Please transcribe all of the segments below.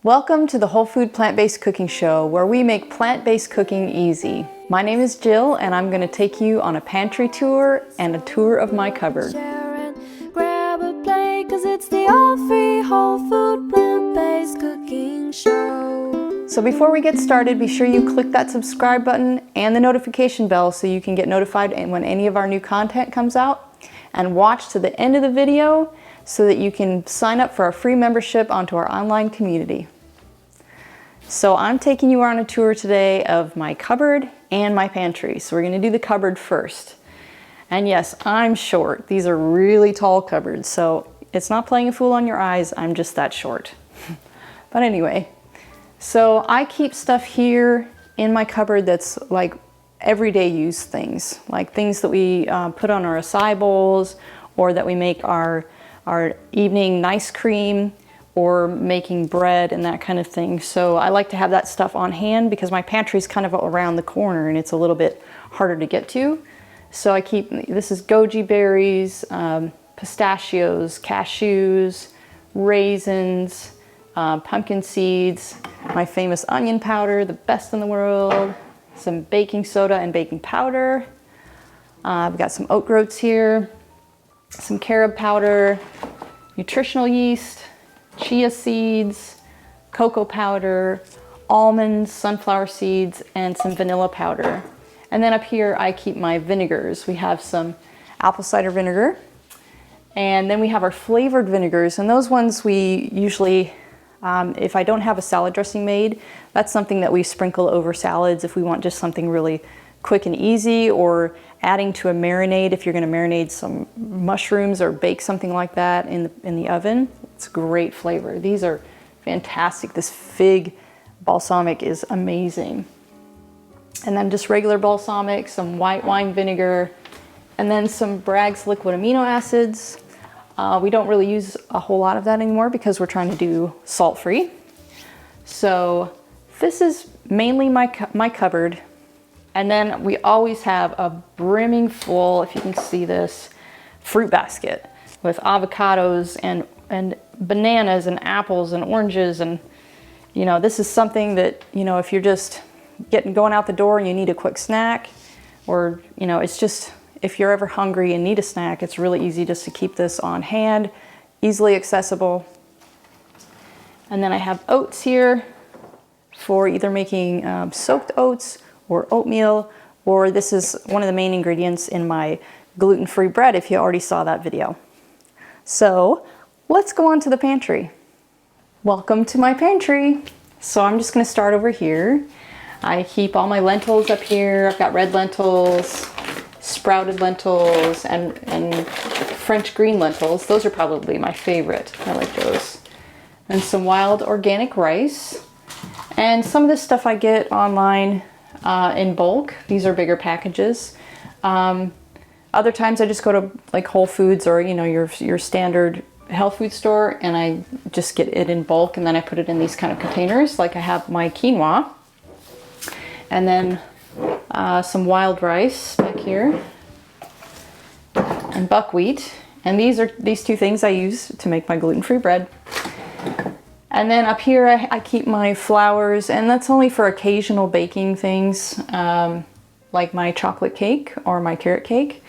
Welcome to the Whole Food Plant-Based Cooking Show, where we make plant-based cooking easy. My name is Jill, and I'm going to take you on a pantry tour and a tour of my cupboard. Grab a plate, 'cause it's the all-free Whole Food Plant-Based Cooking Show. So before we get started, be sure you click that subscribe button and the notification bell so you can get notified when any of our new content comes out, and watch to the end of the video so that you can sign up for our free membership onto our online community. So I'm taking you on a tour today of my cupboard and my pantry. So we're going to do the cupboard first. And yes, I'm short. These are really tall cupboards, so it's not playing a fool on your eyes. I'm just that short. But anyway, so I keep stuff here in my cupboard that's like everyday use things, like things that we put on our acai bowls, or that we make our evening nice cream, or making bread and that kind of thing. So I like to have that stuff on hand because my pantry is kind of around the corner and it's a little bit harder to get to. So I keep, this is goji berries, pistachios, cashews, raisins, pumpkin seeds, my famous onion powder, the best in the world, some baking soda and baking powder. I've got some oat groats here, some carob powder, nutritional yeast, chia seeds, cocoa powder, almonds, sunflower seeds, and some vanilla powder. And then up here I keep my vinegars. We have some apple cider vinegar, and then we have our flavored vinegars, and those ones we usually, if I don't have a salad dressing made, that's something that we sprinkle over salads if we want just something really quick and easy, or adding to a marinade if you're going to marinate some mushrooms or bake something like that in the oven. It's a great flavor. These are fantastic. This fig balsamic is amazing. And then just regular balsamic, some white wine vinegar, and then some Bragg's liquid amino acids. We don't really use a whole lot of that anymore because we're trying to do salt-free. So this is mainly my cupboard. And then we always have a brimming full, if you can see this, fruit basket with avocados and bananas and apples and oranges. And, you know, this is something that, you know, if you're just going out the door and you need a quick snack, or, you know, it's just, if you're ever hungry and need a snack, it's really easy just to keep this on hand, easily accessible. And then I have oats here for either making soaked oats or oatmeal, or this is one of the main ingredients in my gluten-free bread if you already saw that video. So let's go on to the pantry. Welcome to my pantry. So I'm just going to start over here. I keep all my lentils up here. I've got red lentils, sprouted lentils, and French green lentils. Those are probably my favorite. I like those. And some wild organic rice. And some of this stuff I get online in bulk. These are bigger packages. Other times I just go to like Whole Foods or, you know, your standard health food store, and I just get it in bulk, and then I put it in these kind of containers. Like I have my quinoa, and then some wild rice back here, and buckwheat. And these two things I use to make my gluten-free bread. And then up here I keep my flours, and that's only for occasional baking things, like my chocolate cake or my carrot cake.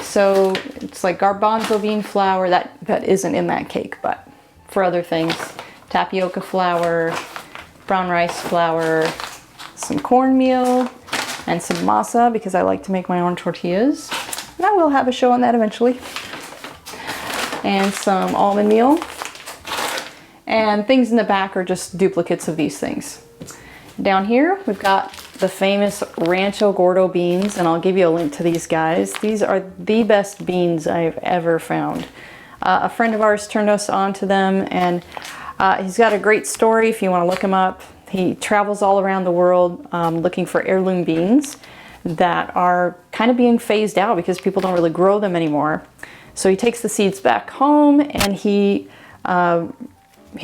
So it's like garbanzo bean flour, that isn't in that cake, but for other things, tapioca flour, brown rice flour, some cornmeal, and some masa because I like to make my own tortillas. And I will have a show on that eventually. And some almond meal. And things in the back are just duplicates of these things. Down here, we've got the famous Rancho Gordo beans, and I'll give you a link to these guys. These are the best beans I've ever found. A friend of ours turned us on to them, and he's got a great story if you want to look him up. He travels all around the world looking for heirloom beans that are kind of being phased out because people don't really grow them anymore. So he takes the seeds back home, and he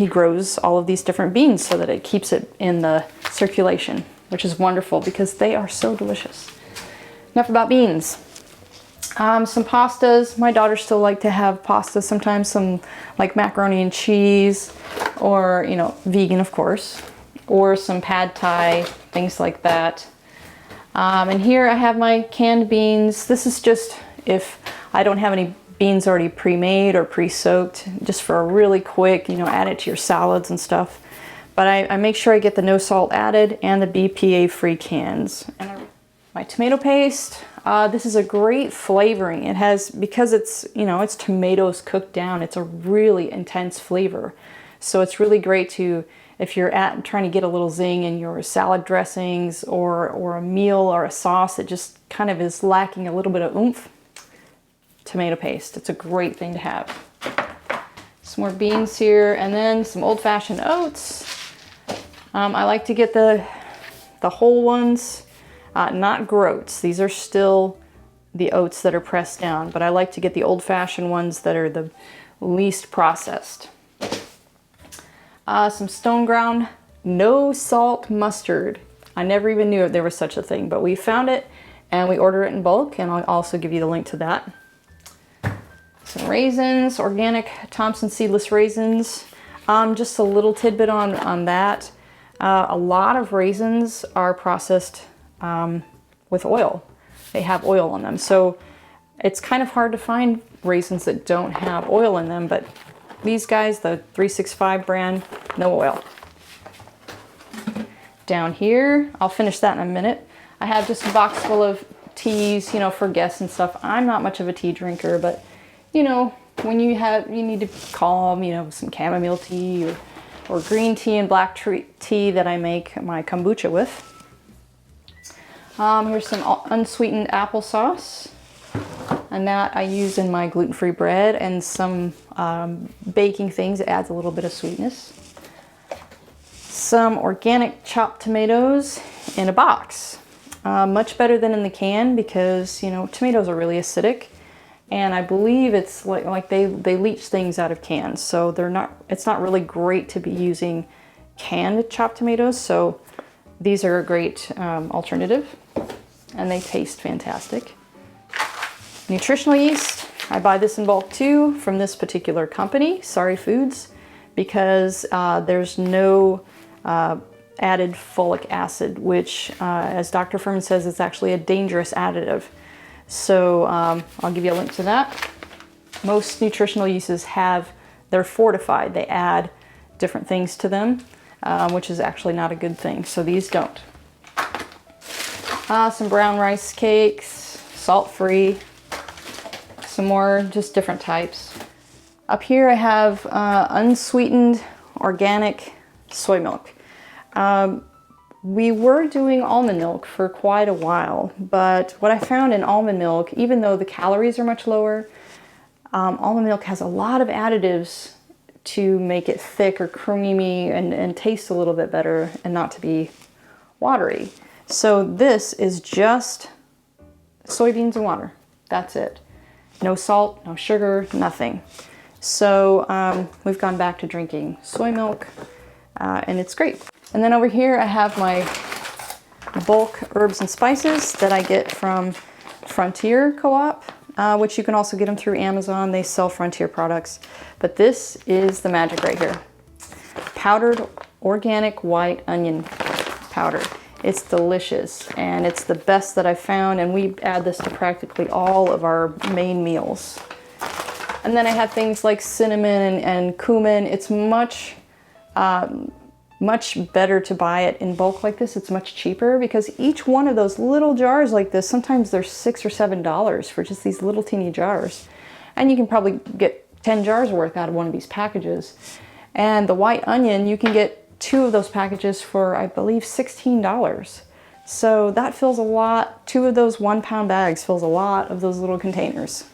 grows all of these different beans so that it keeps it in the circulation, which is wonderful because they are so delicious. Enough about beans. Some pastas. My daughters still like to have pasta sometimes, some like macaroni and cheese, or, you know, vegan of course, or some pad thai, things like that. And here I have my canned beans. This is just if I don't have any beans already pre-made or pre-soaked, just for a really quick, you know, add it to your salads and stuff. But I make sure I get the no salt added and the BPA free cans. And my tomato paste, this is a great flavoring. It has, because it's, you know, it's tomatoes cooked down, it's a really intense flavor. So it's really great to, if you're trying to get a little zing in your salad dressings or a meal or a sauce that just kind of is lacking a little bit of oomph, tomato paste. It's a great thing to have. Some more beans here, and then some old-fashioned oats. I like to get the whole ones, not groats. These are still the oats that are pressed down, but I like to get the old-fashioned ones that are the least processed. Some stone ground, no salt mustard. I never even knew there was such a thing, but we found it and we order it in bulk, and I'll also give you the link to that. Some raisins, organic Thompson seedless raisins. Just a little tidbit on that. A lot of raisins are processed with oil. They have oil on them. So it's kind of hard to find raisins that don't have oil in them, but these guys, the 365 brand, no oil. Down here, I'll finish that in a minute. I have just a box full of teas, you know, for guests and stuff. I'm not much of a tea drinker, but you know, when you need to calm, you know, some chamomile tea or green tea and black tea that I make my kombucha with. Here's some unsweetened applesauce, and that I use in my gluten-free bread and some baking things. It adds a little bit of sweetness. Some organic chopped tomatoes in a box. Much better than in the can because, you know, tomatoes are really acidic. And I believe it's like they leach things out of cans, so it's not really great to be using canned chopped tomatoes. So these are a great alternative, and they taste fantastic. Nutritional yeast, I buy this in bulk too from this particular company, Sorry Foods, because there's no added folic acid, which as Dr. Furman says, is actually a dangerous additive. So I'll give you a link to that. Most nutritional yeasts they're fortified. They add different things to them, which is actually not a good thing. So these don't. Some brown rice cakes, salt-free. Some more, just different types. Up here I have unsweetened organic soy milk. We were doing almond milk for quite a while, but what I found in almond milk, even though the calories are much lower, almond milk has a lot of additives to make it thick or creamy and taste a little bit better and not to be watery. So this is just soybeans and water. That's it. No salt, no sugar, nothing. So we've gone back to drinking soy milk, and it's great. And then over here I have my bulk herbs and spices that I get from Frontier Co-op, which you can also get them through Amazon. They sell Frontier products. But this is the magic right here. Powdered organic white onion powder. It's delicious, and it's the best that I've found, and we add this to practically all of our main meals. And then I have things like cinnamon and cumin. It's much better to buy it in bulk like this. It's much cheaper because each one of those little jars like this, sometimes they're $6 or $7 for just these little teeny jars. And you can probably get 10 jars worth out of one of these packages. And the white onion, you can get 2 of those packages for, I believe, $16. So that fills a lot. 2 of those 1-pound bags fills a lot of those little containers.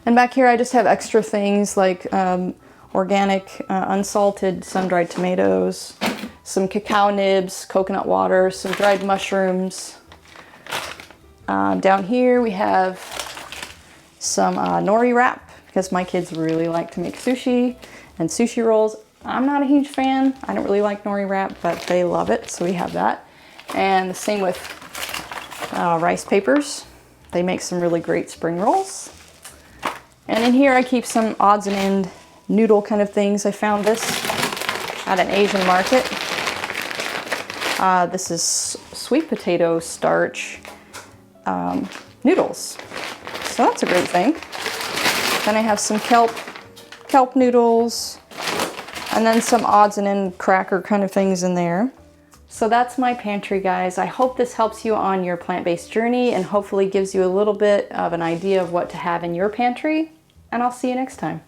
And back here I just have extra things like organic, unsalted, sun-dried tomatoes, some cacao nibs, coconut water, some dried mushrooms. Down here we have some nori wrap because my kids really like to make sushi and sushi rolls. I'm not a huge fan. I don't really like nori wrap, but they love it, so we have that. And the same with rice papers. They make some really great spring rolls. And in here I keep some odds and end noodle kind of things. I found this at an Asian market. This is sweet potato starch noodles. So that's a great thing. Then I have some kelp noodles, and then some odds and end cracker kind of things in there. So that's my pantry, guys. I hope this helps you on your plant-based journey and hopefully gives you a little bit of an idea of what to have in your pantry. And I'll see you next time.